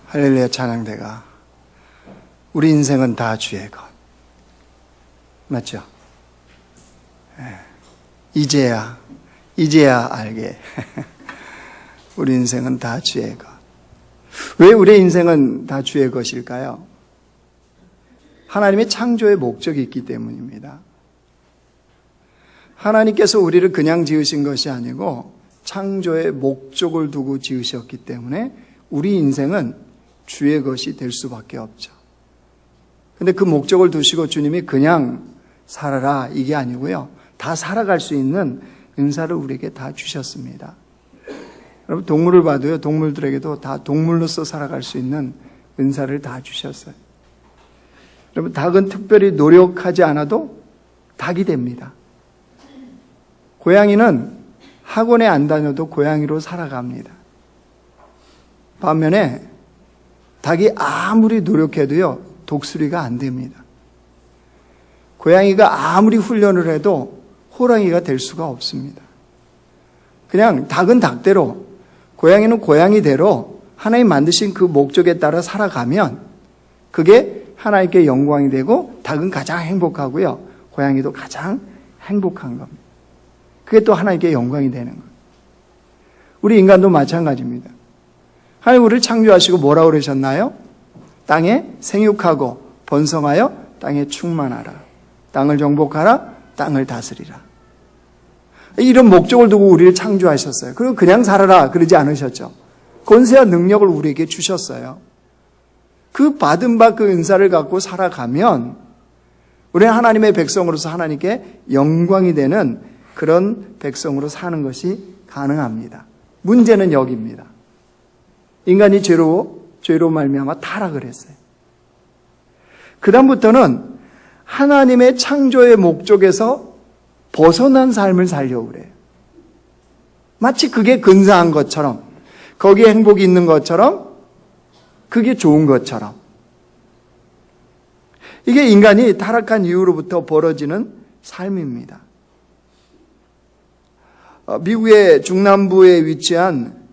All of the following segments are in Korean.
할렐루야 찬양대가 우리 인생은 다 주의 것. 맞죠? 이제야 알게 우리 인생은 다 주의 것. 왜 우리 인생은 다 주의 것일까요? 하나님의 창조의 목적이 있기 때문입니다. 하나님께서 우리를 그냥 지으신 것이 아니고 창조의 목적을 두고 지으셨기 때문에 우리 인생은 주의 것이 될 수밖에 없죠. 근데 그 목적을 두시고 주님이 그냥 살아라 이게 아니고요. 다 살아갈 수 있는 은사를 우리에게 다 주셨습니다. 여러분 동물을 봐도요. 동물들에게도 다 동물로서 살아갈 수 있는 은사를 다 주셨어요. 여러분 닭은 특별히 노력하지 않아도 닭이 됩니다. 고양이는 학원에 안 다녀도 고양이로 살아갑니다. 반면에 닭이 아무리 노력해도요. 독수리가 안 됩니다. 고양이가 아무리 훈련을 해도 호랑이가 될 수가 없습니다. 그냥 닭은 닭대로, 고양이는 고양이대로 하나님 만드신 그 목적에 따라 살아가면 그게 하나님께 영광이 되고 닭은 가장 행복하고요. 고양이도 가장 행복한 겁니다. 그게 또 하나님께 영광이 되는 거예요. 우리 인간도 마찬가지입니다. 하나님 우리를 창조하시고 뭐라고 그러셨나요? 땅에 생육하고 번성하여 땅에 충만하라. 땅을 정복하라. 땅을 다스리라. 이런 목적을 두고 우리를 창조하셨어요. 그리고 그냥 살아라 그러지 않으셨죠. 권세와 능력을 우리에게 주셨어요. 그 받은 바 그 은사를 갖고 살아가면 우리는 하나님의 백성으로서 하나님께 영광이 되는 그런 백성으로 사는 것이 가능합니다. 문제는 여기입니다. 인간이 죄로 말미암아 타락을 했어요. 그 다음부터는 하나님의 창조의 목적에서 벗어난 삶을 살려고 그래요. 마치 그게 근사한 것처럼, 거기에 행복이 있는 것처럼, 그게 좋은 것처럼. 이게 인간이 타락한 이후로부터 벌어지는 삶입니다. 미국의 중남부에 위치한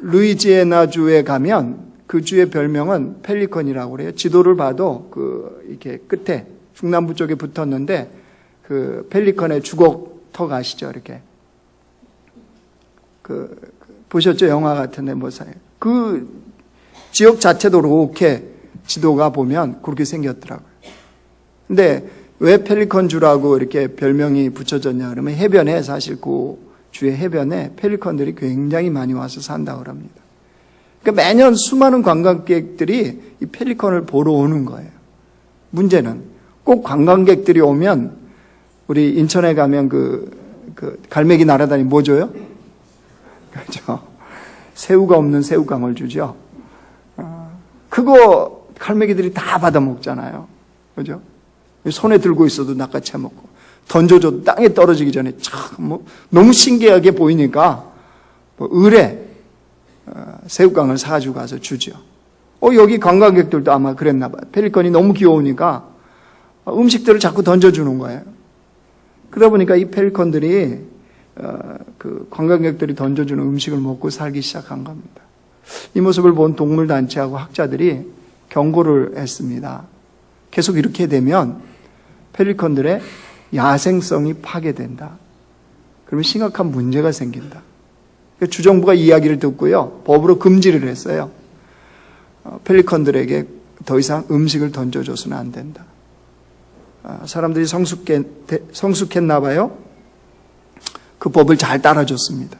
루이지애나주에 가면 그 주의 별명은 펠리컨이라고 그래요. 지도를 봐도 이렇게 끝에 중남부 쪽에 붙었는데 그 펠리컨의 주걱턱 아시죠? 이렇게 보셨죠? 영화 같은데 그 지역 자체도 이렇게 지도가 보면 그렇게 생겼더라고요. 근데 왜 펠리컨주라고 이렇게 별명이 붙여졌냐 그러면 해변에 사실 그 주의 해변에 펠리컨들이 굉장히 많이 와서 산다고 합니다. 그러니까 매년 수많은 관광객들이 이 펠리컨을 보러 오는 거예요. 문제는 꼭 관광객들이 오면 우리 인천에 가면 그 갈매기 날아다니 뭐 줘요? 그렇죠. 새우가 없는 새우깡을 주죠. 그거 갈매기들이 다 받아 먹잖아요. 그죠? 손에 들고 있어도 낚아채 먹고 던져줘도 땅에 떨어지기 전에 참 너무 신기하게 보이니까 을에 새우깡을 사가지고 가서 주죠. 여기 관광객들도 아마 그랬나 봐요. 펠리컨이 너무 귀여우니까 음식들을 자꾸 던져주는 거예요. 그러다 보니까 이 펠리컨들이 그 관광객들이 던져주는 음식을 먹고 살기 시작한 겁니다. 이 모습을 본 동물단체하고 학자들이 경고를 했습니다. 계속 이렇게 되면 펠리컨들의 야생성이 파괴된다. 그러면 심각한 문제가 생긴다. 주정부가 이야기를 듣고요. 법으로 금지를 했어요. 펠리컨들에게 더 이상 음식을 던져줘서는 안 된다. 사람들이 성숙했나 봐요. 그 법을 잘 따라줬습니다.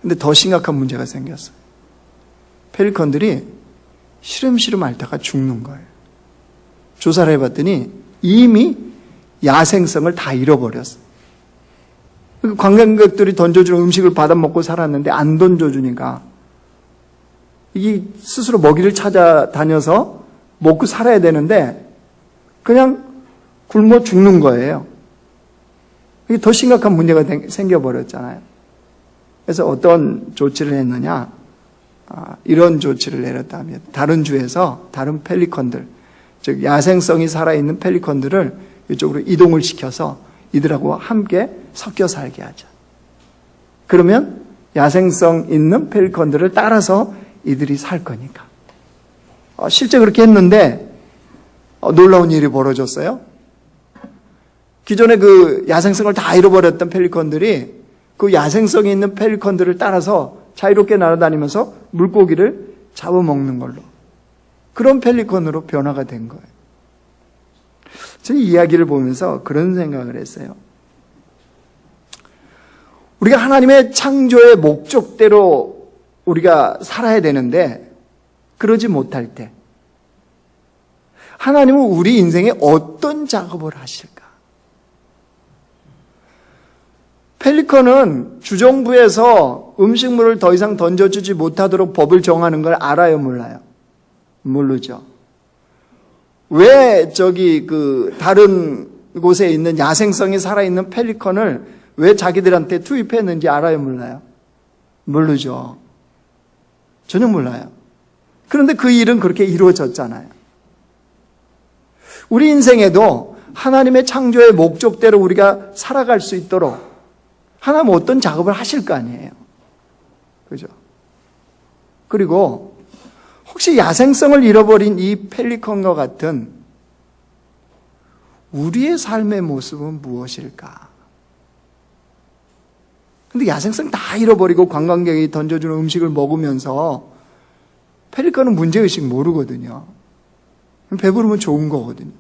근데 더 심각한 문제가 생겼어요. 펠리컨들이 시름시름 앓다가 죽는 거예요. 조사를 해봤더니 이미 야생성을 다 잃어버렸어요. 관광객들이 던져주는 음식을 받아먹고 살았는데 안 던져주니까 이게 스스로 먹이를 찾아다녀서 먹고 살아야 되는데 그냥 굶어 죽는 거예요. 이게 더 심각한 문제가 생겨버렸잖아요. 그래서 어떤 조치를 했느냐, 이런 조치를 내렸다면 다른 주에서 다른 펠리컨들, 즉 야생성이 살아있는 펠리컨들을 이쪽으로 이동을 시켜서 이들하고 함께 섞여 살게 하자. 그러면 야생성 있는 펠리컨들을 따라서 이들이 살 거니까. 실제 그렇게 했는데 놀라운 일이 벌어졌어요. 기존에 그 야생성을 다 잃어버렸던 펠리컨들이 그 야생성이 있는 펠리컨들을 따라서 자유롭게 날아다니면서 물고기를 잡아먹는 걸로, 그런 펠리컨으로 변화가 된 거예요. 저는 이 이야기를 보면서 그런 생각을 했어요. 우리가 하나님의 창조의 목적대로 우리가 살아야 되는데 그러지 못할 때 하나님은 우리 인생에 어떤 작업을 하실까? 펠리컨은 주정부에서 음식물을 더 이상 던져주지 못하도록 법을 정하는 걸 알아요, 몰라요? 모르죠. 왜 다른 곳에 있는 야생성이 살아있는 펠리컨을 왜 자기들한테 투입했는지 알아요, 몰라요? 모르죠. 전혀 몰라요. 그런데 그 일은 그렇게 이루어졌잖아요. 우리 인생에도 하나님의 창조의 목적대로 우리가 살아갈 수 있도록 하나님은 어떤 작업을 하실 거 아니에요. 그죠? 그리고 혹시 야생성을 잃어버린 이 펠리컨과 같은 우리의 삶의 모습은 무엇일까? 근데 야생성 다 잃어버리고 관광객이 던져주는 음식을 먹으면서 펠리컨은 문제의식 모르거든요. 배부르면 좋은 거거든요.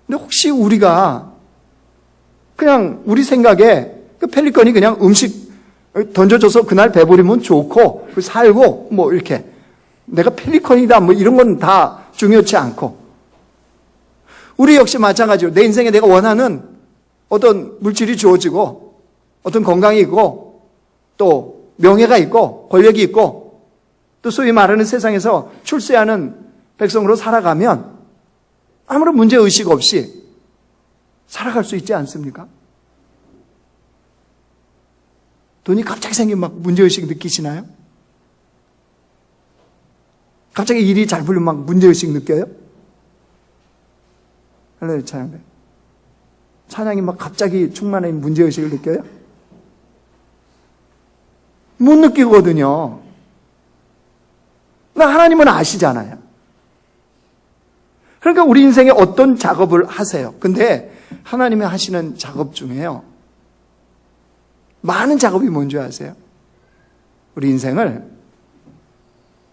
근데 혹시 우리가 그냥 우리 생각에 그 펠리컨이 그냥 음식 던져줘서 그날 배부르면 좋고 살고 뭐 이렇게 내가 펠리컨이다 뭐 이런 건 다 중요치 않고, 우리 역시 마찬가지로 내 인생에 내가 원하는 어떤 물질이 주어지고 어떤 건강이 있고 또 명예가 있고 권력이 있고 또 소위 말하는 세상에서 출세하는 백성으로 살아가면 아무런 문제의식 없이 살아갈 수 있지 않습니까? 돈이 갑자기 생기면 막 문제의식 느끼시나요? 갑자기 일이 잘 풀리면 막 문제의식 느껴요? 할렐루야, 찬양대. 찬양이 막 갑자기 충만한 문제의식을 느껴요? 못 느끼거든요. 하나님은 아시잖아요. 그러니까 우리 인생에 어떤 작업을 하세요. 근데 하나님이 하시는 작업 중에요, 많은 작업이 뭔지 아세요? 우리 인생을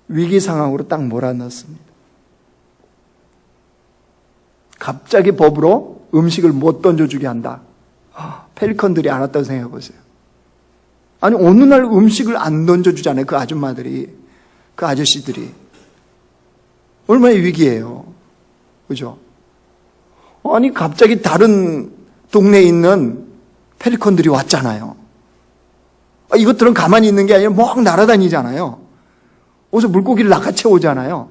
위기 상황으로 딱 몰아넣습니다. 갑자기 법으로 음식을 못 던져주게 한다. 펠리컨들이 알았다고 생각해 보세요. 아니 어느 날 음식을 안 던져주잖아요. 그 아줌마들이, 그 아저씨들이. 얼마나 위기예요. 그죠? 아니 갑자기 다른 동네에 있는 펠리컨들이 왔잖아요. 이것들은 가만히 있는 게 아니라 막 날아다니잖아요. 어디서 물고기를 낚아채 오잖아요.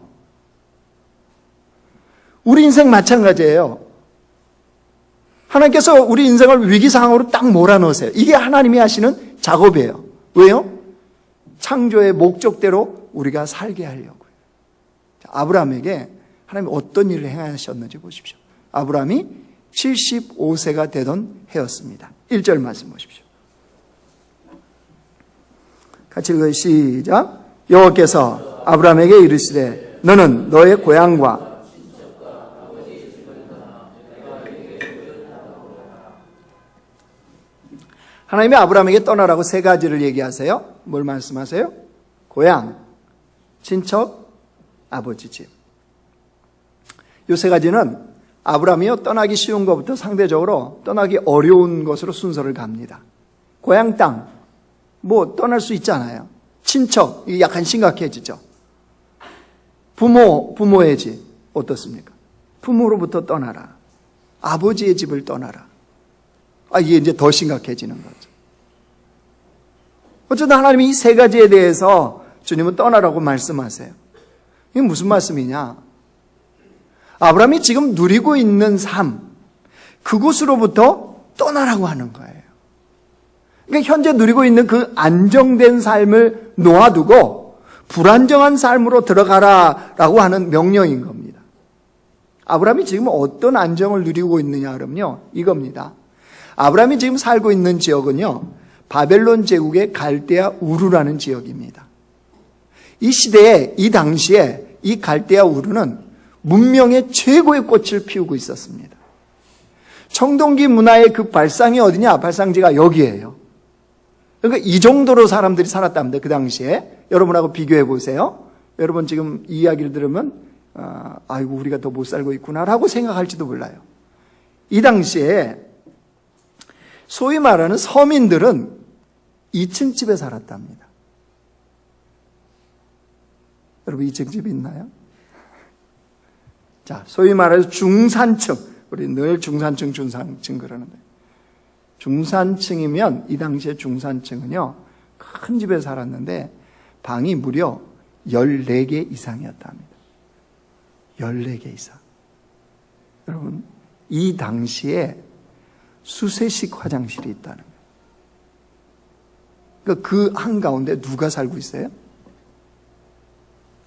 우리 인생 마찬가지예요. 하나님께서 우리 인생을 위기 상황으로 딱 몰아넣으세요. 이게 하나님이 하시는 작업이에요. 왜요? 창조의 목적대로 우리가 살게 하려고요. 아브라함에게 하나님이 어떤 일을 행하셨는지 보십시오. 아브라함이 75세가 되던 해였습니다. 1절 말씀 보십시오. 같이 읽어요. 시작. 여호와께서 아브라함에게 이르시되 너는 너의 고향과 하나님이 아브라함에게 떠나라고 세 가지를 얘기하세요. 뭘 말씀하세요? 고향, 친척, 아버지 집. 이 세 가지는 아브라함이요, 떠나기 쉬운 것부터 상대적으로 떠나기 어려운 것으로 순서를 갑니다. 고향 땅, 뭐 떠날 수 있잖아요. 친척, 이게 약간 심각해지죠. 부모의 집 어떻습니까? 부모로부터 떠나라. 아버지의 집을 떠나라. 이게 이제 더 심각해지는 거죠. 어쨌든 하나님이 이 세 가지에 대해서 주님은 떠나라고 말씀하세요. 이게 무슨 말씀이냐? 아브라함이 지금 누리고 있는 삶, 그곳으로부터 떠나라고 하는 거예요. 그러니까 현재 누리고 있는 그 안정된 삶을 놓아두고 불안정한 삶으로 들어가라라고 하는 명령인 겁니다. 아브라함이 지금 어떤 안정을 누리고 있느냐 그러면요, 이겁니다. 아브라함이 지금 살고 있는 지역은요, 바벨론 제국의 갈대아 우르라는 지역입니다. 이 시대에, 이 당시에 이 갈대아 우르는 문명의 최고의 꽃을 피우고 있었습니다. 청동기 문화의 그 발상이 어디냐? 발상지가 여기예요. 그러니까 이 정도로 사람들이 살았답니다. 그 당시에. 여러분하고 비교해 보세요. 여러분 지금 이 이야기를 들으면 아이고 우리가 더 못 살고 있구나라고 생각할지도 몰라요. 이 당시에 소위 말하는 서민들은 2층 집에 살았답니다. 여러분 2층 집 있나요? 자, 소위 말해서 중산층. 우리 늘 중산층 그러는데. 중산층이면 이 당시에 중산층은요. 큰 집에 살았는데 방이 무려 14개 이상이었답니다. 14개 이상. 여러분, 이 당시에 수세식 화장실이 있다는 거예요. 그러니까 그 한가운데 누가 살고 있어요?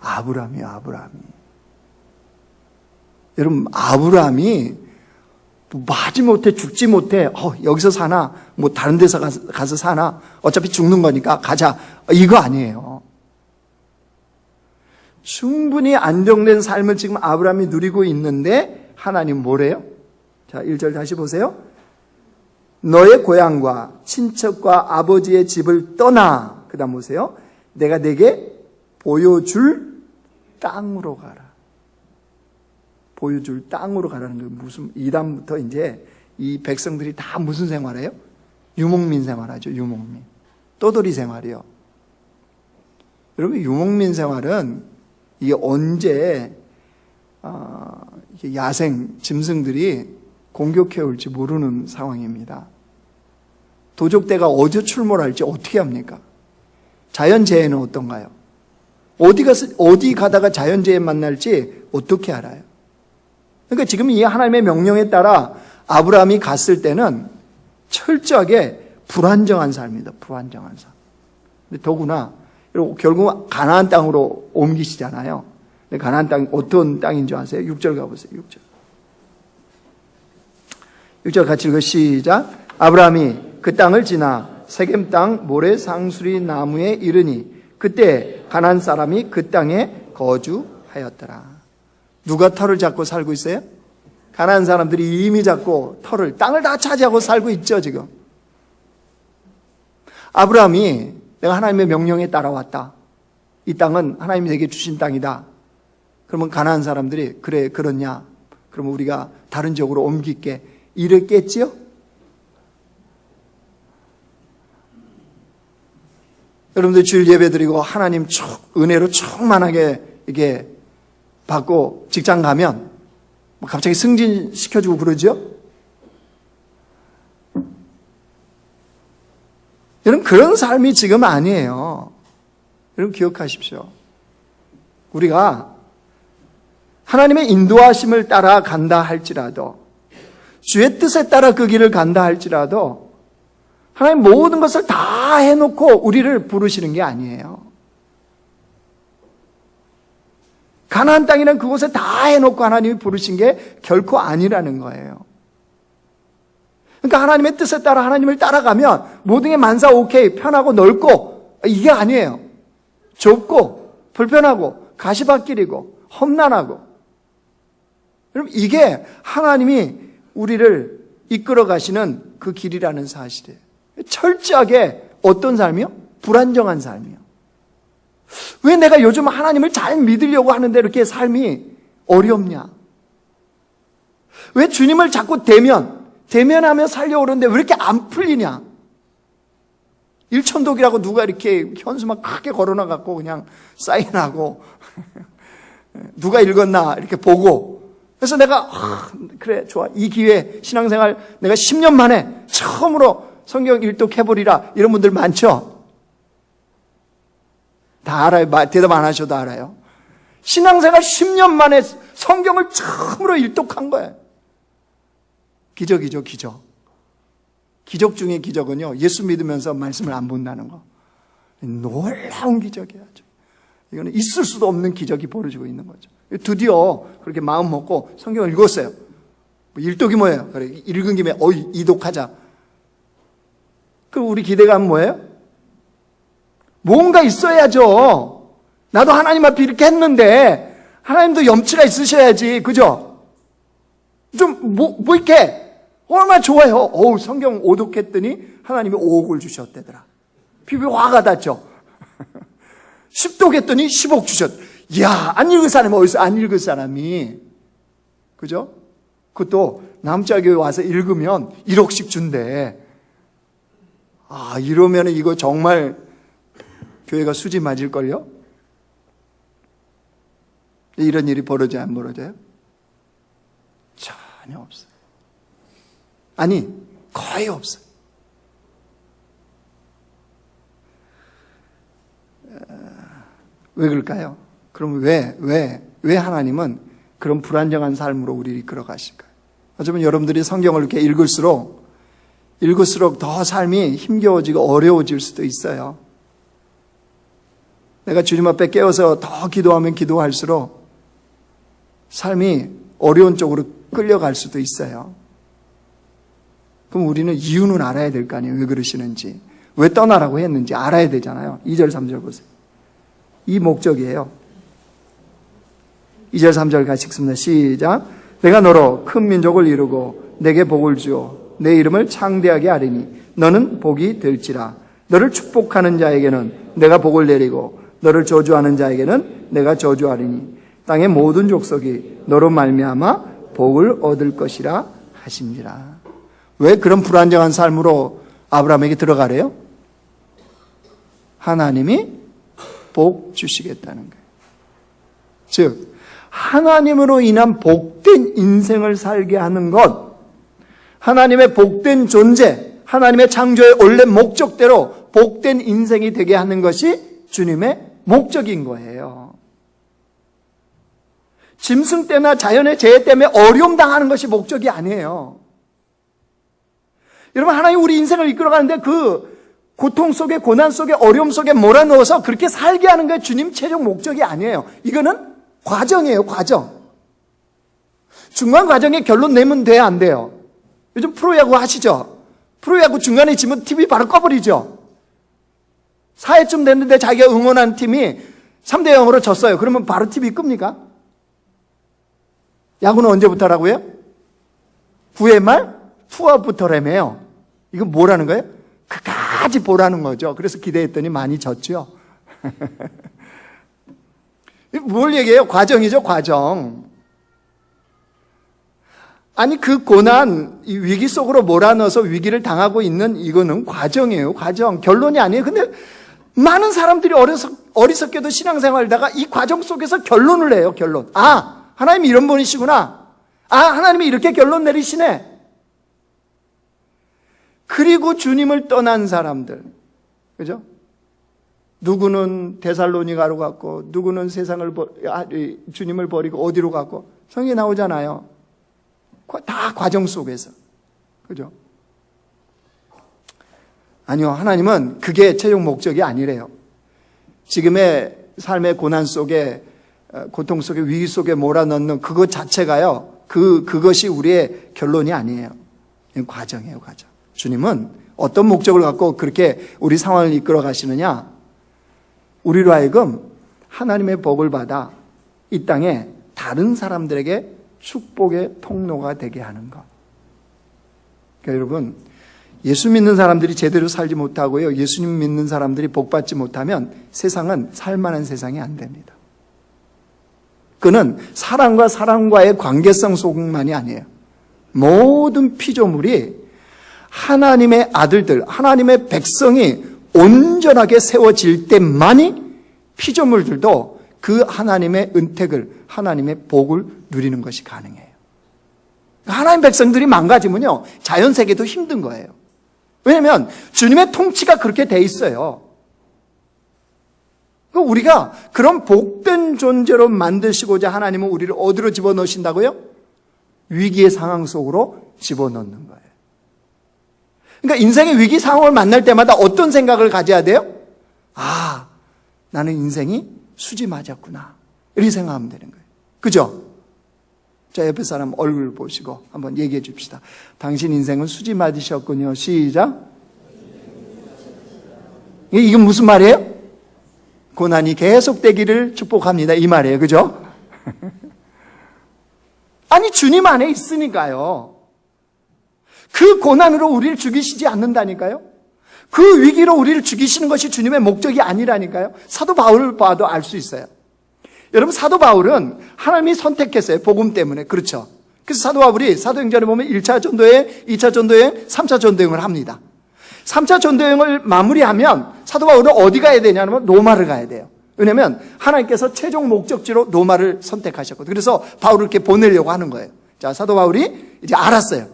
아브라함이요, 아브라함이. 여러분, 아브라함이 마지못해 죽지 못해 여기서 사나 뭐 다른 데서 가서 사나 어차피 죽는 거니까 가자 이거 아니에요. 충분히 안정된 삶을 지금 아브라함이 누리고 있는데 하나님 뭐래요? 자, 1절 다시 보세요. 너의 고향과 친척과 아버지의 집을 떠나, 그 다음 보세요. 내가 내게 보여줄 땅으로 가라. 보여줄 땅으로 가라는 게 무슨, 이다음부터 이제 이 백성들이 다 무슨 생활해요? 유목민 생활하죠, 유목민. 떠돌이 생활이요. 여러분, 유목민 생활은 이게 언제, 야생, 짐승들이 공격해 올지 모르는 상황입니다. 도적대가 어디서 출몰할지 어떻게 합니까? 자연재해는 어떤가요? 어디 가다가 자연재해 만날지 어떻게 알아요? 그러니까 지금 이 하나님의 명령에 따라 아브라함이 갔을 때는 철저하게 불안정한 삶입니다. 불안정한 삶. 근데 더구나 결국 가나안 땅으로 옮기시잖아요. 근데 가나안 땅 어떤 땅인 줄 아세요? 6절 가보세요. 6절 같이 읽어 시작. 아브라함이 그 땅을 지나 세겜 땅 모래 상수리 나무에 이르니 그때 가나안 사람이 그 땅에 거주하였더라. 누가 터를 잡고 살고 있어요? 가나안 사람들이 이미 잡고 땅을 다 차지하고 살고 있죠, 지금. 아브라함이 내가 하나님의 명령에 따라왔다. 이 땅은 하나님이 내게 주신 땅이다. 그러면 가나안 사람들이 그래, 그렇냐? 그러면 우리가 다른 지역으로 옮길게. 이랬겠지요? 여러분들 주일 예배 드리고 하나님 은혜로 충만하게 이게 받고 직장 가면 갑자기 승진시켜주고 그러죠? 여러분, 그런 삶이 지금 아니에요. 여러분, 기억하십시오. 우리가 하나님의 인도하심을 따라 간다 할지라도, 주의 뜻에 따라 그 길을 간다 할지라도, 하나님 모든 것을 다 해놓고 우리를 부르시는 게 아니에요. 가나안 땅이란 그곳에 다 해놓고 하나님이 부르신 게 결코 아니라는 거예요. 그러니까 하나님의 뜻에 따라 하나님을 따라가면 모든 게 만사 오케이, 편하고 넓고, 이게 아니에요. 좁고 불편하고 가시밭길이고 험난하고. 여러분, 이게 하나님이 우리를 이끌어 가시는 그 길이라는 사실이에요. 철저하게 어떤 삶이요? 불안정한 삶이요. 왜 내가 요즘 하나님을 잘 믿으려고 하는데 이렇게 삶이 어렵냐? 왜 주님을 자꾸 대면하며 살려고 그러는데 왜 이렇게 안 풀리냐? 일천독이라고 누가 이렇게 현수막 크게 걸어놔갖고 그냥 사인하고 누가 읽었나 이렇게 보고, 그래서 내가 그래 좋아, 이 기회에 신앙생활 내가 10년 만에 처음으로 성경 일독해보리라, 이런 분들 많죠? 다 알아요. 대답 안 하셔도 알아요. 신앙생활 10년 만에 성경을 처음으로 일독한 거예요. 기적이죠, 기적. 기적 중에 기적은요, 예수 믿으면서 말씀을 안 본다는 거. 놀라운 기적이야. 이거는 있을 수도 없는 기적이 벌어지고 있는 거죠. 드디어 그렇게 마음 먹고 성경을 읽었어요. 일독이 뭐예요? 그래, 읽은 김에 이독하자. 그 우리 기대감은 뭐예요? 뭔가 있어야죠. 나도 하나님 앞에 이렇게 했는데 하나님도 염치가 있으셔야지. 그죠? 좀 이렇게 얼마나 좋아요. 성경 오독했더니 하나님이 5억을 주셨대더라. 피부에 화가 났죠. 10독 했더니 10억 주셨. 이야, 안 읽은 사람이 어디서 안 읽은 사람이. 그죠? 그것도 남자교회 와서 읽으면 1억씩 준대. 이러면 이거 정말 교회가 수지 맞을걸요? 이런 일이 벌어져요, 안 벌어져요? 전혀 없어요. 아니, 거의 없어요. 왜 그럴까요? 그럼 왜 하나님은 그런 불안정한 삶으로 우리를 이끌어 가실까요? 어쩌면 여러분들이 성경을 이렇게 읽을수록 더 삶이 힘겨워지고 어려워질 수도 있어요. 내가 주님 앞에 깨어서 더 기도하면 기도할수록 삶이 어려운 쪽으로 끌려갈 수도 있어요. 그럼 우리는 이유는 알아야 될 거 아니에요. 왜 그러시는지. 왜 떠나라고 했는지 알아야 되잖아요. 2절 3절 보세요. 이 목적이에요. 2절 3절 같이 읽습니다. 시작. 내가 너로 큰 민족을 이루고 내게 복을 주어 내 이름을 창대하게 하리니 너는 복이 될지라. 너를 축복하는 자에게는 내가 복을 내리고 너를 저주하는 자에게는 내가 저주하리니 땅의 모든 족속이 너로 말미암아 복을 얻을 것이라 하십니다. 왜 그런 불안정한 삶으로 아브라함에게 들어가래요? 하나님이 복 주시겠다는 거예요. 즉 하나님으로 인한 복된 인생을 살게 하는 것, 하나님의 복된 존재, 하나님의 창조의 원래 목적대로 복된 인생이 되게 하는 것이 주님의 목적인 거예요. 짐승 때나 자연의 재해 때문에 어려움 당하는 것이 목적이 아니에요. 여러분, 하나님 우리 인생을 이끌어가는데 그 고통 속에, 고난 속에, 어려움 속에 몰아넣어서 그렇게 살게 하는 게 주님 최종 목적이 아니에요. 이거는 과정이에요, 과정. 중간 과정에 결론 내면 돼야 안 돼요. 요즘 프로야구 하시죠? 프로야구 중간에 지면 TV 바로 꺼버리죠? 4회쯤 됐는데 자기가 응원한 팀이 3대0으로 졌어요. 그러면 바로 TV 끕니까? 야구는 언제부터라고요? 9회 말? 투아부터라며요. 이거 뭐라는 거예요? 끝까지 보라는 거죠. 그래서 기대했더니 많이 졌죠. 뭘 얘기해요? 과정이죠, 과정. 아니, 그 고난, 이 위기 속으로 몰아넣어서 위기를 당하고 있는 이거는 과정이에요, 과정. 결론이 아니에요. 근데 많은 사람들이 어리석게도 신앙생활하다가 이 과정 속에서 결론을 내요, 결론. 하나님이 이런 분이시구나. 하나님이 이렇게 결론 내리시네. 그리고 주님을 떠난 사람들. 그죠? 누구는 데살로니가로 갔고, 누구는 주님을 버리고 어디로 갔고, 성경에 나오잖아요. 다 과정 속에서. 그죠? 아니요, 하나님은 그게 최종 목적이 아니래요. 지금의 삶의 고난 속에, 고통 속에, 위기 속에 몰아넣는 그것 자체가요, 그것이 우리의 결론이 아니에요. 과정이에요, 과정. 주님은 어떤 목적을 갖고 그렇게 우리 상황을 이끌어 가시느냐? 우리로 하여금 하나님의 복을 받아 이 땅에 다른 사람들에게 축복의 통로가 되게 하는 것. 그러니까 여러분, 예수 믿는 사람들이 제대로 살지 못하고요, 예수님 믿는 사람들이 복 받지 못하면 세상은 살만한 세상이 안 됩니다. 그는 사람과 사람과의 관계성 속만이 아니에요. 모든 피조물이 하나님의 아들들, 하나님의 백성이 온전하게 세워질 때만이 피조물들도 그 하나님의 은택을, 하나님의 복을 누리는 것이 가능해요. 하나님 백성들이 망가지면요, 자연세계도 힘든 거예요. 왜냐하면 주님의 통치가 그렇게 돼 있어요. 우리가 그런 복된 존재로 만드시고자 하나님은 우리를 어디로 집어넣으신다고요? 위기의 상황 속으로 집어넣는 거예요. 그러니까 인생의 위기 상황을 만날 때마다 어떤 생각을 가져야 돼요? 나는 인생이 수지 맞았구나. 이렇게 생각하면 되는 거예요. 그죠? 자, 옆에 사람 얼굴 보시고 한번 얘기해 줍시다. 당신 인생은 수지 맞으셨군요. 시작. 이건 무슨 말이에요? 고난이 계속되기를 축복합니다. 이 말이에요. 그죠? 아니, 주님 안에 있으니까요. 그 고난으로 우리를 죽이시지 않는다니까요. 그 위기로 우리를 죽이시는 것이 주님의 목적이 아니라니까요. 사도 바울을 봐도 알 수 있어요. 여러분, 사도 바울은 하나님이 선택했어요. 복음 때문에. 그렇죠. 그래서 사도 바울이 사도행전에 보면 1차 전도여행, 2차 전도여행, 3차 전도여행을 합니다. 3차 전도여행을 마무리하면 사도 바울은 어디 가야 되냐면 로마를 가야 돼요. 왜냐하면 하나님께서 최종 목적지로 로마를 선택하셨거든요. 그래서 바울을 이렇게 보내려고 하는 거예요. 자, 사도 바울이 이제 알았어요.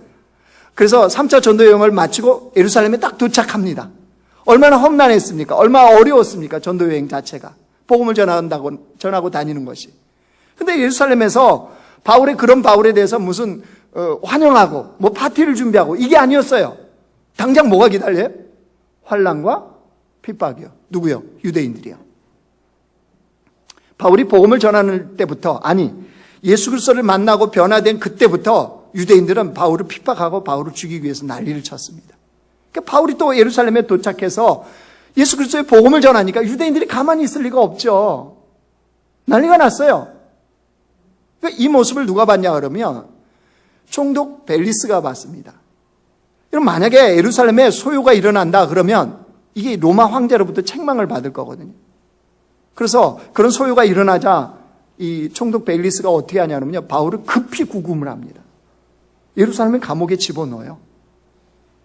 그래서 3차 전도여행을 마치고 예루살렘에 딱 도착합니다. 얼마나 험난했습니까? 얼마나 어려웠습니까? 전도여행 자체가. 복음을 전하고 다니는 것이. 근데 예루살렘에서 그런 바울에 대해서 무슨 환영하고 뭐 파티를 준비하고 이게 아니었어요. 당장 뭐가 기다려요? 환난과 핍박이요. 누구요? 유대인들이요. 바울이 복음을 전하는 때부터, 아니 예수 그리스도를 만나고 변화된 그때부터 유대인들은 바울을 핍박하고 바울을 죽이기 위해서 난리를 쳤습니다. 그러니까 바울이 또 예루살렘에 도착해서 예수 그리스도의 복음을 전하니까 유대인들이 가만히 있을 리가 없죠. 난리가 났어요. 그러니까 이 모습을 누가 봤냐 그러면 총독 벨리스가 봤습니다. 여러분, 만약에 예루살렘에 소요가 일어난다 그러면 이게 로마 황제로부터 책망을 받을 거거든요. 그래서 그런 소요가 일어나자 이 총독 벨리스가 어떻게 하냐면요, 바울을 급히 구금을 합니다. 예루살렘의 감옥에 집어넣어요.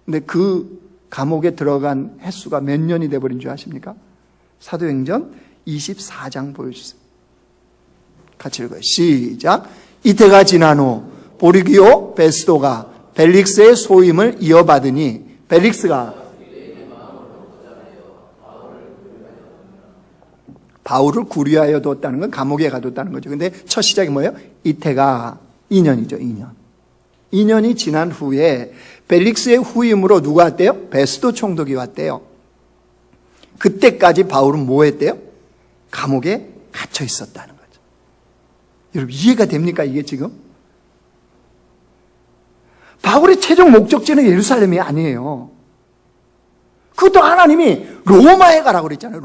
근데 그 감옥에 들어간 횟수가 몇 년이 돼버린 줄 아십니까? 사도행전 24장 보여주세요. 같이 읽어요. 시작. 이때가 지난 후 보르기오 베스도가 벨릭스의 소임을 이어받으니 벨릭스가 바울을 구류하여 뒀다는 건 감옥에 가뒀다는 거죠. 근데 첫 시작이 뭐예요? 이때가 2년이죠. 2년이 지난 후에 벨릭스의 후임으로 누가 왔대요? 베스도 총독이 왔대요. 그때까지 바울은 뭐 했대요? 감옥에 갇혀 있었다는 거죠. 여러분, 이해가 됩니까? 이게 지금? 바울의 최종 목적지는 예루살렘이 아니에요. 그것도 하나님이 로마에 가라고 그랬잖아요.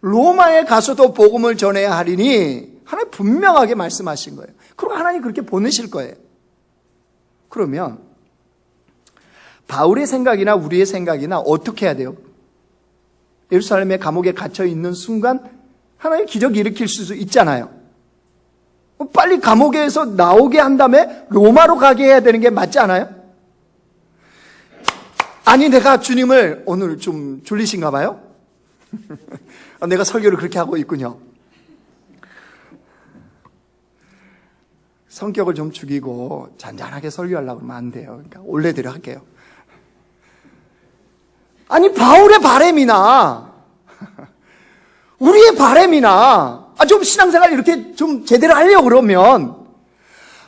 로마에 가서도 복음을 전해야 하리니 하나님 분명하게 말씀하신 거예요. 그럼 하나님 그렇게 보내실 거예요. 그러면 바울의 생각이나 우리의 생각이나 어떻게 해야 돼요? 예루살렘의 감옥에 갇혀 있는 순간 하나님 기적 일으킬 수 있잖아요. 빨리 감옥에서 나오게 한 다음에 로마로 가게 해야 되는 게 맞지 않아요? 아니, 내가 주님을 오늘 좀 졸리신가 봐요? 내가 설교를 그렇게 하고 있군요. 성격을 좀 죽이고 잔잔하게 설교하려고 그러면 안 돼요. 그러니까 원래대로 할게요. 아니, 바울의 바램이나 우리의 바램이나 좀 신앙생활 이렇게 좀 제대로 하려고 그러면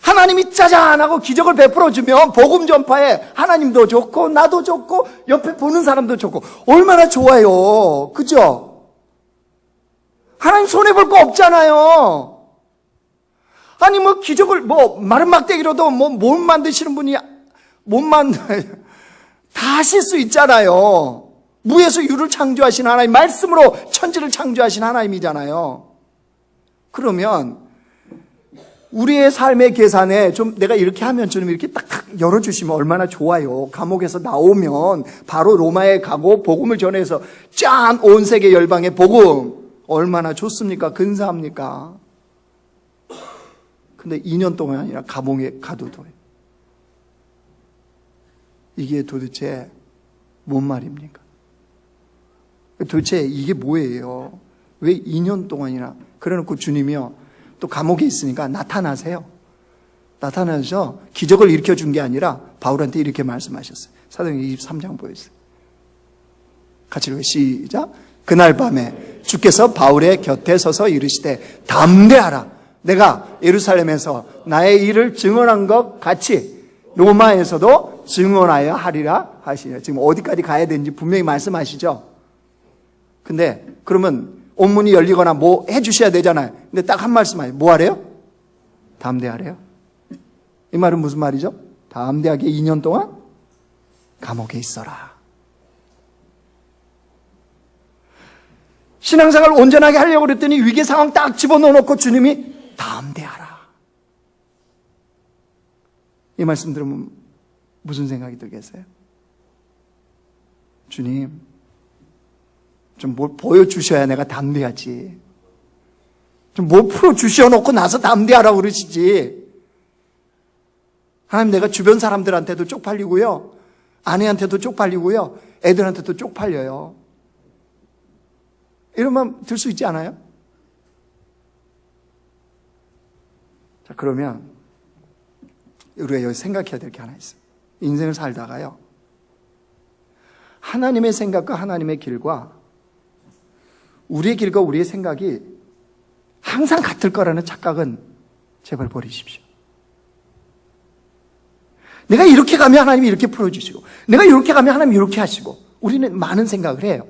하나님이 짜잔하고 기적을 베풀어주면 복음 전파에 하나님도 좋고 나도 좋고 옆에 보는 사람도 좋고 얼마나 좋아요. 그죠? 하나님 손해볼 거 없잖아요. 아니 기적을 마른 막대기로도 못 만드시는 분이 다 하실 수 있잖아요. 무에서 유를 창조하신 하나님, 말씀으로 천지를 창조하신 하나님이잖아요. 그러면 우리의 삶의 계산에 좀 내가 이렇게 하면 주님 이렇게 딱딱 열어주시면 얼마나 좋아요. 감옥에서 나오면 바로 로마에 가고 복음을 전해서 짠! 온 세계 열방의 복음 얼마나 좋습니까? 근사합니까? 근데 2년 동안 아니라 감옥에 가둬둬요. 이게 도대체 뭔 말입니까? 도대체 이게 뭐예요? 왜 2년 동안이나 그래놓고 주님이요 또 감옥에 있으니까 나타나세요. 나타나서 기적을 일으켜준 게 아니라 바울한테 이렇게 말씀하셨어요. 사도행전 23장 보여주세요. 같이 읽어요. 시작. 그날 밤에 주께서 바울의 곁에 서서 이르시되 담대하라. 내가 예루살렘에서 나의 일을 증언한 것 같이 로마에서도 증언하여 하리라 하시냐. 지금 어디까지 가야 되는지 분명히 말씀하시죠. 근데 그러면 온문이 열리거나 뭐 해주셔야 되잖아요. 근데 딱 한 말씀 하세요. 뭐 하래요? 담대하래요. 이 말은 무슨 말이죠? 담대하게 2년 동안 감옥에 있어라. 신앙생활 온전하게 하려고 그랬더니 위기 상황 딱 집어넣어놓고 주님이 담대하라. 이 말씀 들으면 무슨 생각이 들겠어요? 주님, 좀 뭘 보여주셔야 내가 담대하지. 좀 뭘 풀어주셔놓고 나서 담대하라고 그러시지. 하나님, 내가 주변 사람들한테도 쪽팔리고요. 아내한테도 쪽팔리고요. 애들한테도 쪽팔려요. 이러면 들 수 있지 않아요? 자, 그러면 우리가 여기 생각해야 될 게 하나 있어요. 인생을 살다가요, 하나님의 생각과 하나님의 길과 우리의 길과 우리의 생각이 항상 같을 거라는 착각은 제발 버리십시오. 내가 이렇게 가면 하나님이 이렇게 풀어주시고, 내가 이렇게 가면 하나님이 이렇게 하시고, 우리는 많은 생각을 해요.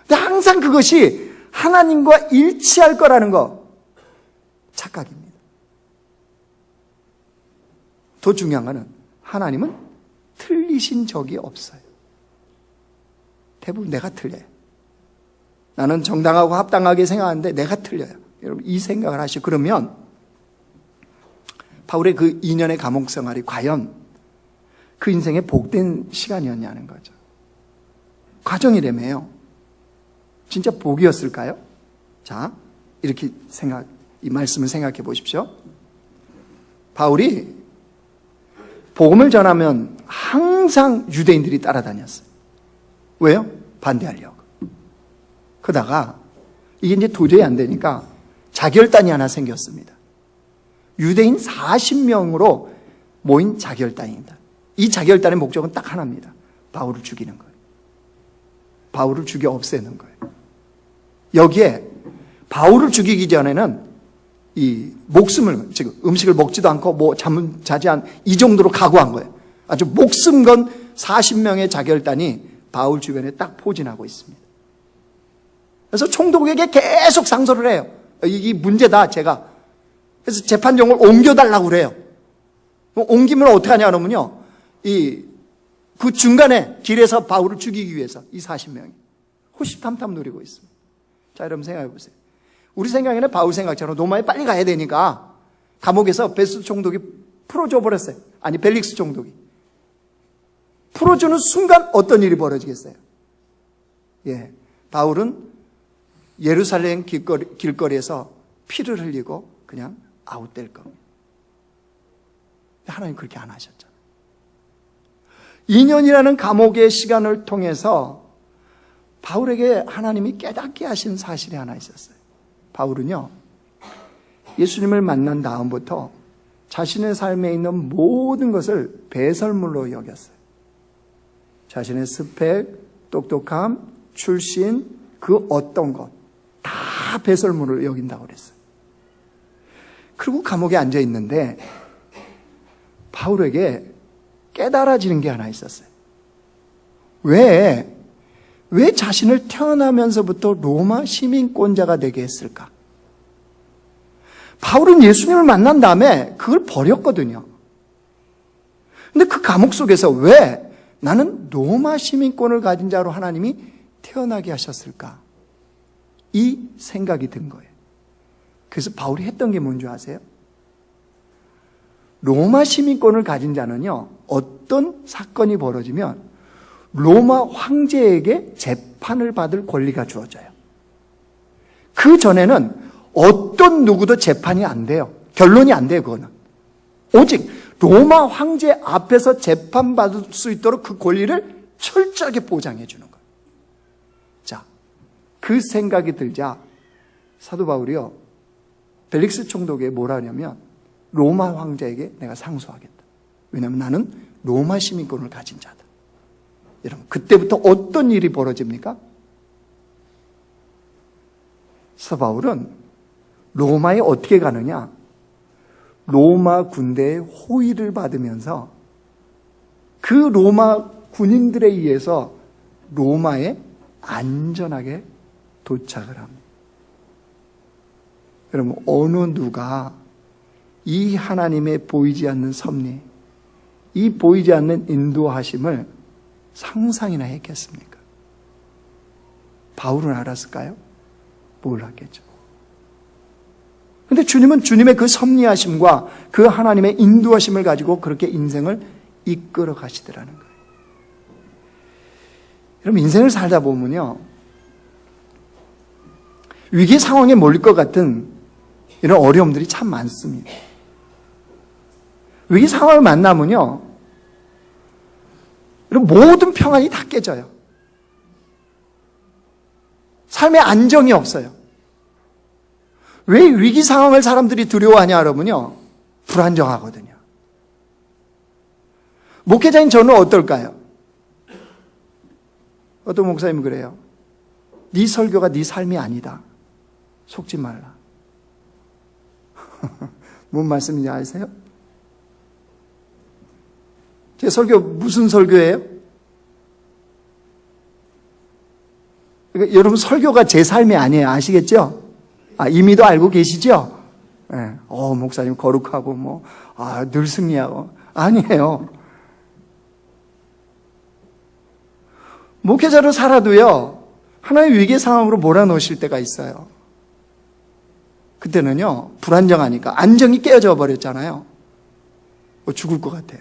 근데 항상 그것이 하나님과 일치할 거라는 거, 착각입니다. 더 중요한 거는 하나님은 틀리신 적이 없어요. 대부분 내가 틀려요. 나는 정당하고 합당하게 생각하는데 내가 틀려요. 여러분, 이 생각을 하시고, 그러면 바울의 그 2년의 감옥 생활이 과연 그 인생의 복된 시간이었냐는 거죠. 과정이라며요. 진짜 복이었을까요? 자, 이렇게 이 말씀을 생각해 보십시오. 바울이 복음을 전하면 항상 유대인들이 따라다녔어요. 왜요? 반대하려고. 그러다가 이게 이제 도저히 안 되니까 자결단이 하나 생겼습니다. 유대인 40명으로 모인 자결단입니다. 이 자결단의 목적은 딱 하나입니다. 바울을 죽이는 거예요. 바울을 죽여 없애는 거예요. 여기에 바울을 죽이기 전에는 이 목숨을, 즉 음식을 먹지도 않고 뭐 잠은 자지 않, 이 정도로 각오한 거예요. 아주 목숨 건 40명의 자결단이 바울 주변에 딱 포진하고 있습니다. 그래서 총독에게 계속 상소를 해요. 이 문제다, 제가. 그래서 재판정을 옮겨달라고 그래요. 옮기면 어떻게 하냐 그러면요, 그 중간에 길에서 바울을 죽이기 위해서 이 40명이 호시탐탐 노리고 있습니다. 자, 여러분 생각해 보세요. 우리 생각에는 바울 생각처럼 로마에 빨리 가야 되니까 감옥에서 베스트 총독이 풀어줘 버렸어요. 아니, 벨릭스 총독이. 풀어주는 순간 어떤 일이 벌어지겠어요? 예, 바울은 예루살렘 길거리에서 피를 흘리고 그냥 아웃될 겁니다. 하나님 그렇게 안 하셨잖아요. 2년이라는 감옥의 시간을 통해서 바울에게 하나님이 깨닫게 하신 사실이 하나 있었어요. 바울은요, 예수님을 만난 다음부터 자신의 삶에 있는 모든 것을 배설물로 여겼어요. 자신의 스펙, 똑똑함, 출신, 그 어떤 것 다 배설물을 여긴다고 그랬어요. 그리고 감옥에 앉아 있는데 바울에게 깨달아지는 게 하나 있었어요. 왜 자신을 태어나면서부터 로마 시민권자가 되게 했을까? 바울은 예수님을 만난 다음에 그걸 버렸거든요. 근데 그 감옥 속에서 왜 나는 로마 시민권을 가진 자로 하나님이 태어나게 하셨을까? 이 생각이 든 거예요. 그래서 바울이 했던 게 뭔지 아세요? 로마 시민권을 가진 자는요, 어떤 사건이 벌어지면 로마 황제에게 재판을 받을 권리가 주어져요. 그 전에는 어떤 누구도 재판이 안 돼요. 결론이 안 돼요, 그거는. 오직 로마 황제 앞에서 재판받을 수 있도록 그 권리를 철저하게 보장해 주는 거예요. 자, 그 생각이 들자 사도 바울이요, 벨릭스 총독에게 뭐라 하냐면 로마 황제에게 내가 상소하겠다. 왜냐하면 나는 로마 시민권을 가진 자다. 여러분, 그때부터 어떤 일이 벌어집니까? 사도 바울은 로마에 어떻게 가느냐? 로마 군대의 호위를 받으면서 그 로마 군인들에 의해서 로마에 안전하게 도착을 합니다. 여러분, 어느 누가 이 하나님의 보이지 않는 섭리, 이 보이지 않는 인도하심을 상상이나 했겠습니까? 바울은 알았을까요? 몰랐겠죠. 근데 주님은 주님의 그 섭리하심과 그 하나님의 인도하심을 가지고 그렇게 인생을 이끌어 가시더라는 거예요. 여러분, 인생을 살다 보면요, 위기 상황에 몰릴 것 같은 이런 어려움들이 참 많습니다. 위기 상황을 만나면요, 이런 모든 평안이 다 깨져요. 삶의 안정이 없어요. 왜 위기 상황을 사람들이 두려워하냐 그러면요, 불안정하거든요. 목회자인 저는 어떨까요? 어떤 목사님은 그래요. 네 설교가 네 삶이 아니다. 속지 말라. 뭔 말씀인지 아세요? 제 설교 무슨 설교예요? 그러니까 여러분, 설교가 제 삶이 아니에요. 아시겠죠? 이미도 알고 계시죠? 네. 목사님 거룩하고 늘 승리하고. 아니에요. 목회자로 살아도요, 하나의 위기 상황으로 몰아넣으실 때가 있어요. 그때는요, 불안정하니까 안정이 깨어져 버렸잖아요. 죽을 것 같아요.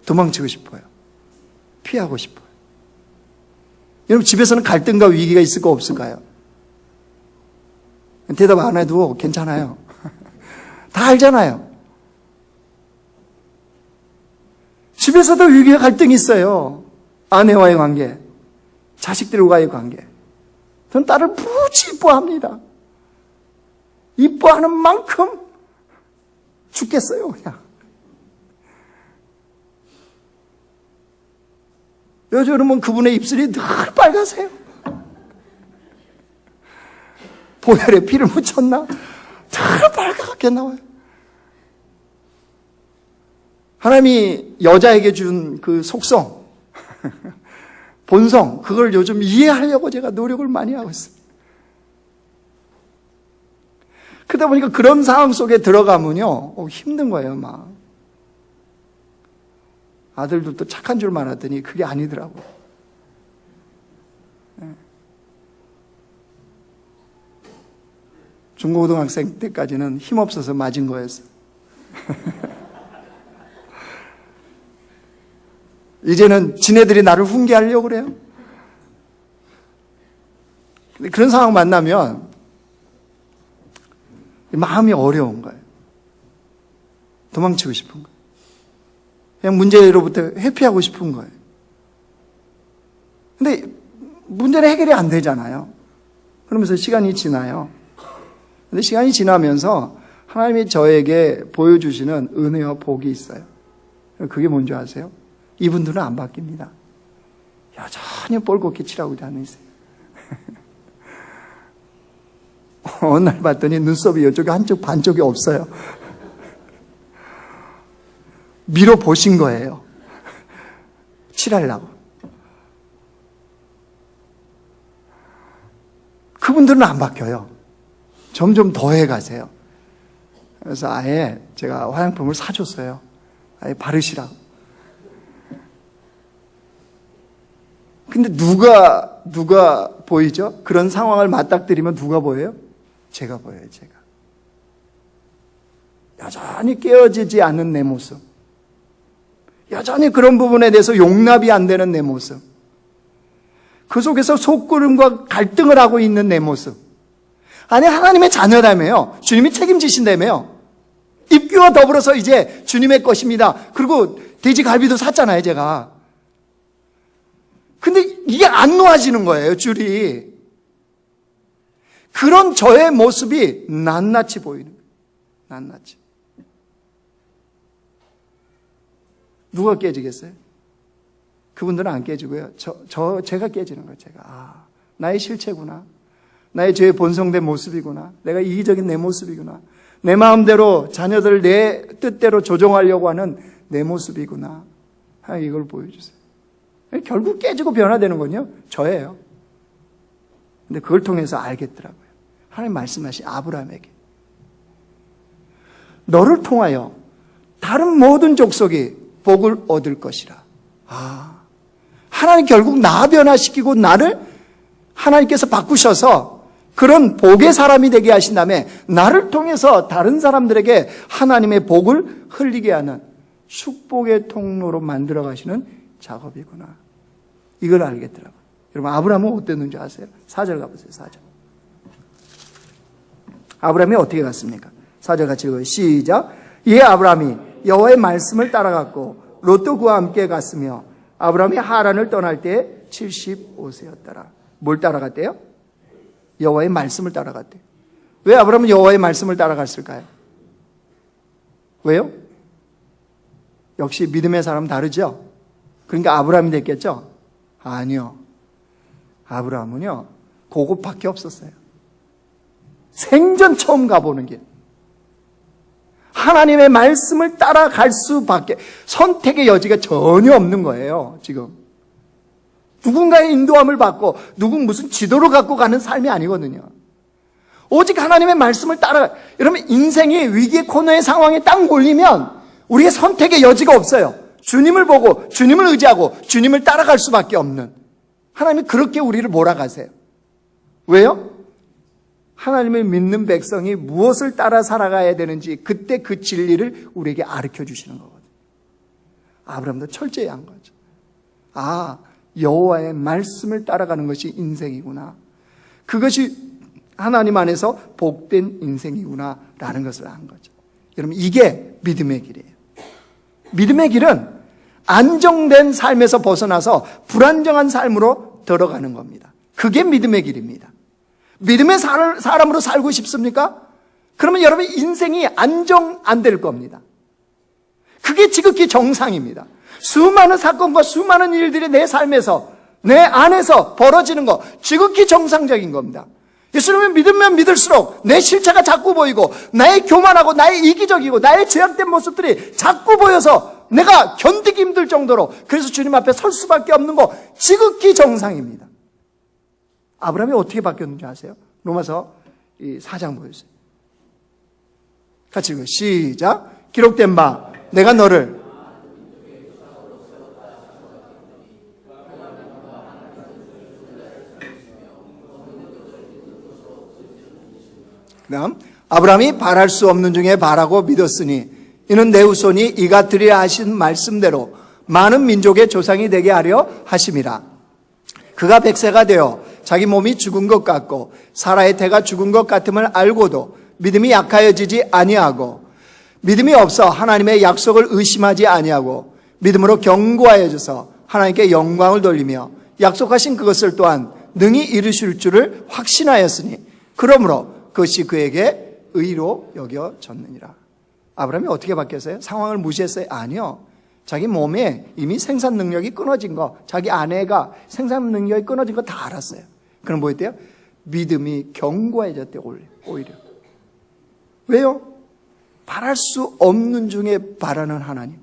도망치고 싶어요. 피하고 싶어요. 여러분, 집에서는 갈등과 위기가 있을까 없을까요? 대답 안 해도 괜찮아요. 다 알잖아요. 집에서도 위기와 갈등이 있어요. 아내와의 관계, 자식들과의 관계. 저는 딸을 무지 이뻐합니다. 이뻐하는 만큼 죽겠어요, 그냥. 여자는 그분의 입술이 늘 빨가세요. 보혈에 피를 묻혔나? 늘 빨갛게 나와요. 하나님이 여자에게 준 그 속성, 본성, 그걸 요즘 이해하려고 제가 노력을 많이 하고 있어요. 그러다 보니까 그런 상황 속에 들어가면요, 힘든 거예요, 막. 아들들도 착한 줄 알았더니 그게 아니더라고요. 중고등학생 때까지는 힘없어서 맞은 거였어요. 이제는 지네들이 나를 훈계하려고 그래요. 근데 그런 상황 만나면 마음이 어려운 거예요. 도망치고 싶은 거예요. 그냥 문제로부터 회피하고 싶은 거예요. 근데 문제는 해결이 안 되잖아요. 그러면서 시간이 지나요. 근데 시간이 지나면서 하나님이 저에게 보여주시는 은혜와 복이 있어요. 그게 뭔지 아세요? 이분들은 안 바뀝니다. 여전히 뻘겋게 칠하고 다니세요. 어느 날 봤더니 눈썹이 이쪽에 한쪽 반쪽이 없어요. 밀어보신 거예요. 칠하려고. 그분들은 안 바뀌어요. 점점 더해 가세요. 그래서 아예 제가 화장품을 사줬어요. 아예 바르시라고. 근데 누가 보이죠? 그런 상황을 맞닥뜨리면 누가 보여요? 제가 보여요, 제가. 여전히 깨어지지 않는 내 모습. 여전히 그런 부분에 대해서 용납이 안 되는 내 모습. 그 속에서 속구름과 갈등을 하고 있는 내 모습. 아니, 하나님의 자녀라며요. 주님이 책임지신다며요. 입교와 더불어서 이제 주님의 것입니다. 그리고 돼지 갈비도 샀잖아요, 제가. 근데 이게 안 놓아지는 거예요, 줄이. 그런 저의 모습이 낱낱이 보이는 거예요. 낱낱이. 누가 깨지겠어요? 그분들은 안 깨지고요. 제가 깨지는 거예요, 제가. 나의 실체구나. 나의 죄의 본성된 모습이구나. 내가 이기적인 내 모습이구나. 내 마음대로 자녀들을 내 뜻대로 조종하려고 하는 내 모습이구나. 이걸 보여주세요. 결국 깨지고 변화되는 건요, 저예요. 근데 그걸 통해서 알겠더라고요. 하나님 말씀하신 아브라함에게. 너를 통하여 다른 모든 족속이 복을 얻을 것이라. 하나님 결국 나 변화시키고 나를 하나님께서 바꾸셔서 그런 복의 사람이 되게 하신 다음에 나를 통해서 다른 사람들에게 하나님의 복을 흘리게 하는 축복의 통로로 만들어 가시는 작업이구나. 이걸 알겠더라고요. 여러분, 아브라함은 어땠는지 아세요? 4절 가보세요. 4절. 아브라함이 어떻게 갔습니까? 4절 같이 읽어요. 시작. 이에 아브라함이 여호와의 말씀을 따라갔고 롯도 그와 함께 갔으며 아브라함이 하란을 떠날 때 75세였더라. 뭘 따라갔대요? 여호와의 말씀을 따라갔대요. 왜 아브라함은 여호와의 말씀을 따라갔을까요? 왜요? 역시 믿음의 사람 다르죠? 그러니까 아브라함이 됐겠죠? 아니요. 아브라함은요, 그것밖에 없었어요. 생전 처음 가보는 길. 하나님의 말씀을 따라갈 수밖에 선택의 여지가 전혀 없는 거예요, 지금. 누군가의 인도함을 받고 누군 무슨 지도를 갖고 가는 삶이 아니거든요. 오직 하나님의 말씀을 따라. 여러분, 인생이 위기의 코너의 상황에 딱 몰리면 우리의 선택의 여지가 없어요. 주님을 보고 주님을 의지하고 주님을 따라갈 수밖에 없는. 하나님이 그렇게 우리를 몰아가세요. 왜요? 하나님을 믿는 백성이 무엇을 따라 살아가야 되는지 그때 그 진리를 우리에게 가르쳐 주시는 거거든요. 아브라함도 철저히 한 거죠. 아, 여호와의 말씀을 따라가는 것이 인생이구나. 그것이 하나님 안에서 복된 인생이구나라는 것을 한 거죠. 여러분, 이게 믿음의 길이에요. 믿음의 길은 안정된 삶에서 벗어나서 불안정한 삶으로 들어가는 겁니다. 그게 믿음의 길입니다. 믿음의 사람으로 살고 싶습니까? 그러면 여러분 인생이 안정 안 될 겁니다. 그게 지극히 정상입니다. 수많은 사건과 수많은 일들이 내 삶에서, 내 안에서 벌어지는 거 지극히 정상적인 겁니다. 예수님을 믿으면 믿을수록 내 실체가 자꾸 보이고 나의 교만하고 나의 이기적이고 나의 죄악된 모습들이 자꾸 보여서 내가 견디기 힘들 정도로, 그래서 주님 앞에 설 수밖에 없는 거 지극히 정상입니다. 아브라함이 어떻게 바뀌었는지 아세요? 로마서 4장 보여주세요. 같이 읽어요. 시작. 기록된 바 내가 너를 그다음 아브라함이 바랄 수 없는 중에 바라고 믿었으니 이는 내 후손이 이가 드리라 하신 말씀대로 많은 민족의 조상이 되게 하려 하심이라. 그가 100세가 되어 자기 몸이 죽은 것 같고 사라의 태가 죽은 것 같음을 알고도 믿음이 약하여지지 아니하고 믿음이 없어 하나님의 약속을 의심하지 아니하고 믿음으로 견고하여져서 하나님께 영광을 돌리며 약속하신 그것을 또한 능히 이루실 줄을 확신하였으니 그러므로 그것이 그에게 의로 여겨졌느니라. 아브라함이 어떻게 바뀌었어요? 상황을 무시했어요? 아니요. 자기 몸에 이미 생산 능력이 끊어진 거, 자기 아내가 생산 능력이 끊어진 거 다 알았어요. 그럼 뭐였대요? 믿음이 견고해졌대요, 오히려. 왜요? 바랄 수 없는 중에 바라는 하나님.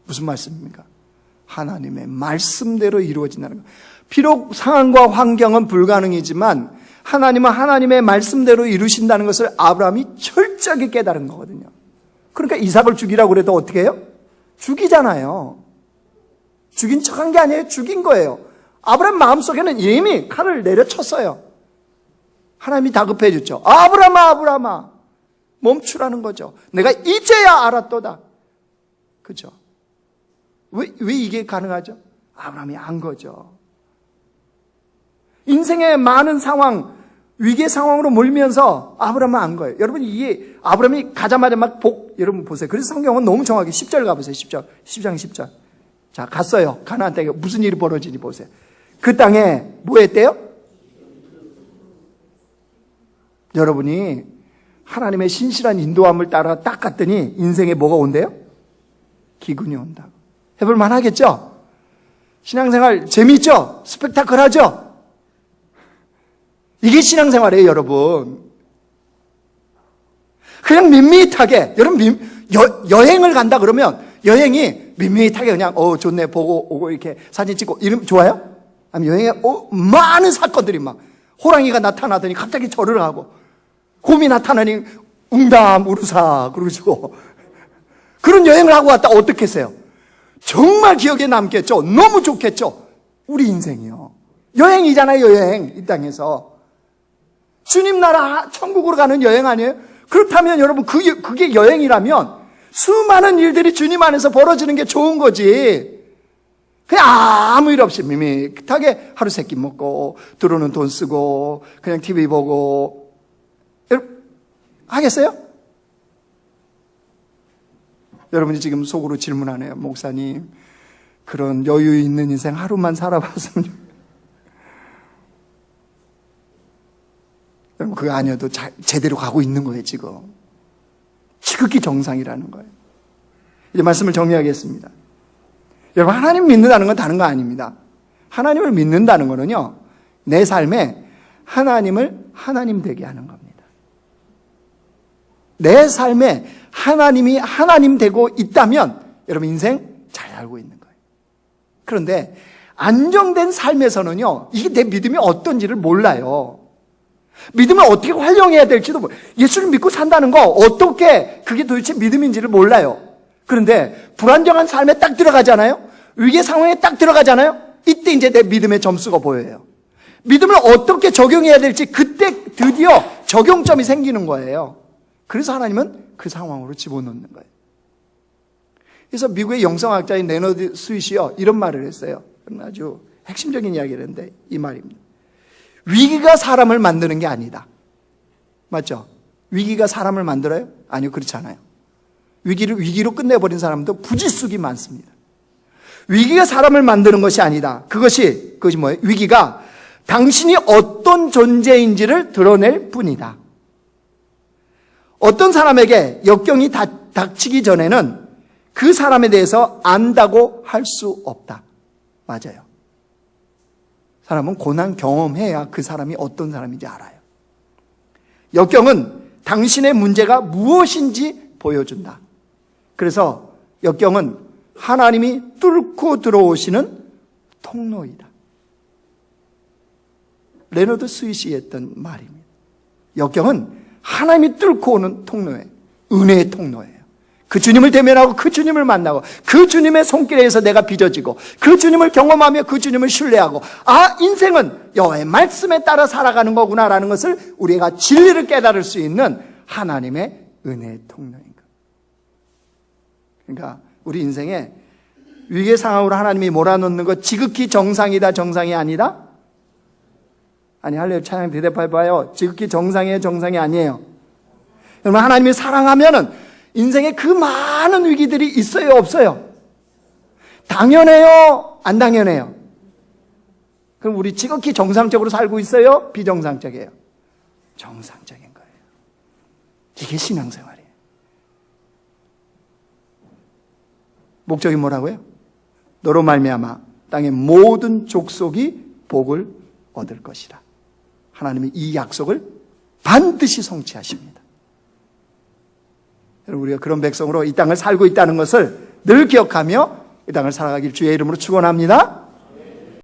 무슨 말씀입니까? 하나님의 말씀대로 이루어진다는 거. 비록 상황과 환경은 불가능이지만 하나님은 하나님의 말씀대로 이루신다는 것을 아브라함이 철저하게 깨달은 거거든요. 그러니까 이삭을 죽이라고 그래도 어떻게 해요? 죽이잖아요. 죽인 척한 게 아니에요. 죽인 거예요. 아브라함 마음속에는 이미 칼을 내려쳤어요. 하나님이 다급해 줬죠. 아브라함아 멈추라는 거죠. 내가 이제야 알았도다. 그죠? 왜 이게 가능하죠? 아브라함이 안 거죠. 인생의 많은 상황, 위기의 상황으로 몰면서 아브라함은 안 거예요. 여러분, 이게 아브라함이 가자마자 여러분 보세요. 그래서 성경은 너무 정확히 10절 가보세요. 10절. 10장 10절. 자, 갔어요. 가나안 땅에 무슨 일이 벌어지니 보세요. 그 땅에 뭐 했대요? 여러분이 하나님의 신실한 인도함을 따라 딱 갔더니 인생에 뭐가 온대요? 기근이 온다고. 해볼 만하겠죠? 신앙생활 재미있죠? 스펙타클하죠? 이게 신앙생활이에요, 여러분. 그냥 밋밋하게, 여러분, 여행을 간다 그러면 여행이 밋밋하게 그냥, 좋네, 보고 오고 이렇게 사진 찍고, 이러면 좋아요? 아니면 여행에, 많은 사건들이 막, 호랑이가 나타나더니 갑자기 절을 하고, 곰이 나타나니 웅담, 우루사, 그러시고, 그런 여행을 하고 왔다 어떻게 했어요? 정말 기억에 남겠죠? 너무 좋겠죠? 우리 인생이요. 여행이잖아요, 여행. 이 땅에서. 주님 나라 천국으로 가는 여행 아니에요? 그렇다면 여러분 그게 여행이라면 수많은 일들이 주님 안에서 벌어지는 게 좋은 거지. 그냥 아무 일 없이 밋밋하게 하루 세끼 먹고 들어오는 돈 쓰고 그냥 TV 보고 하겠어요? 여러분이 지금 속으로 질문하네요. 목사님, 그런 여유 있는 인생 하루만 살아봤으면. 여러분, 그거 아니어도 제대로 가고 있는 거예요, 지금. 지극히 정상이라는 거예요. 이제 말씀을 정리하겠습니다. 여러분, 하나님 믿는다는 건 다른 거 아닙니다. 하나님을 믿는다는 거는요, 내 삶에 하나님을 하나님 되게 하는 겁니다. 내 삶에 하나님이 하나님 되고 있다면 여러분 인생 잘 살고 있는 거예요. 그런데 안정된 삶에서는요, 이게 내 믿음이 어떤지를 몰라요. 믿음을 어떻게 활용해야 될지도 몰라요. 예수를 믿고 산다는 거 어떻게 그게 도대체 믿음인지를 몰라요. 그런데 불안정한 삶에 딱 들어가잖아요. 위기 상황에 딱 들어가잖아요. 이때 이제 내 믿음의 점수가 보여요. 믿음을 어떻게 적용해야 될지 그때 드디어 적용점이 생기는 거예요. 그래서 하나님은 그 상황으로 집어넣는 거예요. 그래서 미국의 영성학자인 레너드 스윗이요, 이런 말을 했어요. 아주 핵심적인 이야기를 했는데 이 말입니다. 위기가 사람을 만드는 게 아니다. 맞죠? 위기가 사람을 만들어요? 아니요, 그렇지 않아요. 위기로 끝내버린 사람도 부지수기 많습니다. 위기가 사람을 만드는 것이 아니다. 그것이 뭐예요? 위기가 당신이 어떤 존재인지를 드러낼 뿐이다. 어떤 사람에게 역경이 닥치기 전에는 그 사람에 대해서 안다고 할 수 없다. 맞아요. 사람은 고난 경험해야 그 사람이 어떤 사람인지 알아요. 역경은 당신의 문제가 무엇인지 보여준다. 그래서 역경은 하나님이 뚫고 들어오시는 통로이다. 레너드 스윗이 했던 말입니다. 역경은 하나님이 뚫고 오는 통로예요. 은혜의 통로예요. 그 주님을 대면하고 그 주님을 만나고 그 주님의 손길에서 내가 빚어지고 그 주님을 경험하며 그 주님을 신뢰하고 인생은 여호와의 말씀에 따라 살아가는 거구나라는 것을 우리가 진리를 깨달을 수 있는 하나님의 은혜의 통로인 것. 그러니까 우리 인생에 위기의 상황으로 하나님이 몰아넣는 것 지극히 정상이다, 정상이 아니다? 아니, 할렐루야, 찬양 대답해봐요. 지극히 정상이에요, 정상이 아니에요? 여러분, 하나님이 사랑하면은 인생에 그 많은 위기들이 있어요, 없어요? 당연해요, 안 당연해요? 그럼 우리 지극히 정상적으로 살고 있어요? 비정상적이에요? 정상적인 거예요. 이게 신앙생활이에요. 목적이 뭐라고요? 너로 말미암아 땅의 모든 족속이 복을 얻을 것이라. 하나님이 이 약속을 반드시 성취하십니다. 여러분, 우리가 그런 백성으로 이 땅을 살고 있다는 것을 늘 기억하며 이 땅을 살아가길 주의 이름으로 축원합니다.